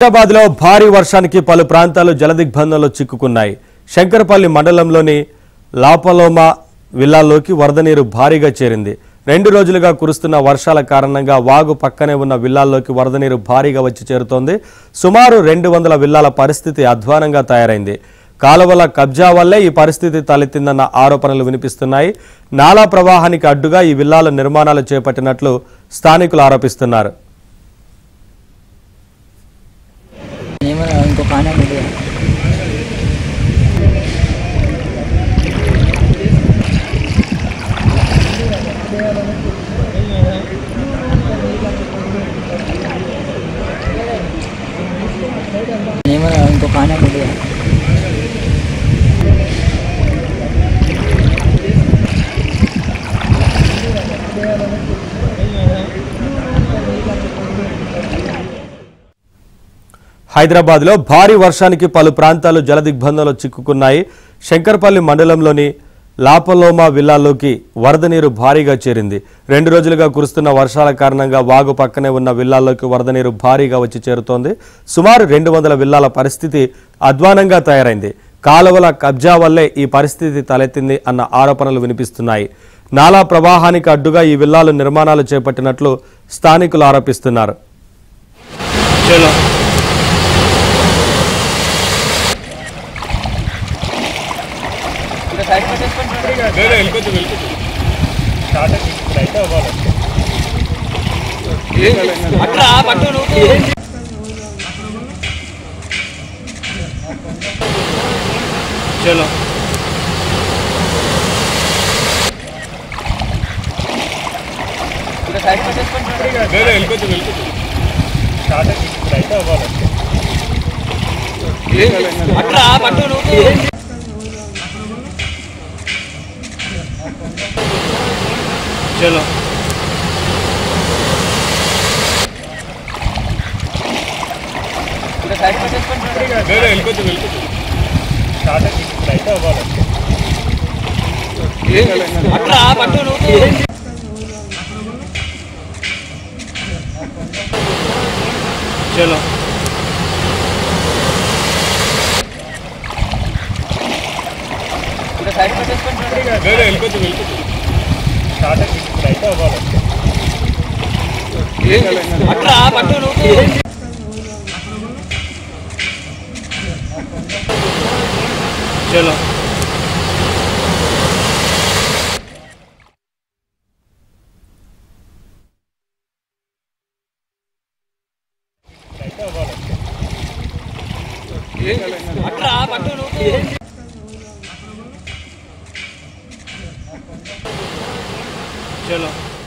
హైదరాబాద్ లో భారీ వర్షానికి పలు ప్రాంతాలు జలదిగ్బంధంలో చిక్కుకున్నాయి. శంకరపల్లి మండలంలోని లాపలోమా విల్లాల్లోకి వరద నీరు భారీగా చేరింది. 2 రోజులుగా కురుస్తున్న వర్షాల కారణంగా వాగు పక్కనే ఉన్న విల్లాల్లోకి వరద నీరు భారీగా వచ్చి చేరుతోంది. సుమారు 200 విల్లాల పరిస్థితి అధ్వానంగా తయారైంది. కాలువల కబ్జా వల్లే ఈ పరిస్థితి తలెత్తిందన్న ఆరోపణలు వినిపిస్తున్నాయి. నాలా ప్రవాహానికి అడ్డుగా ఈ విల్లాల నిర్మాణాలు చేపట్టినట్లు స్థానికులు ఆరోపిస్తున్నారు. ఇంకో కానా ఉంది ఇంకో కానా ఉంది హైదరాబాద్ లో భారీ వర్షానికి పలు ప్రాంతాలు జలదిగ్బంధంలో చిక్కుకున్నాయి. శంకరపల్లి మండలంలోని లాపలోమా విల్లాల్లోకి వరద నీరు భారీగా చేరింది. 2 రోజులుగా కురుస్తున్న వర్షాల కారణంగా వాగు పక్కనే ఉన్న విల్లాల్లోకి వరద నీరు భారీగా వచ్చి చేరుతోంది. సుమారు 200 విల్లాల పరిస్థితి అధ్వానంగా తయారైంది. కాలువల కబ్జా వల్లే ఈ పరిస్థితి తలెత్తింది అన్న ఆరోపణలు వినిపిస్తున్నాయి. నాలా ప్రవాహానికి అడ్డుగా ఈ విల్లాలు నిర్మాణాలు చేపట్టినట్లు స్థానికులు ఆరోపిస్తున్నారు. चलो चलो चलो चलो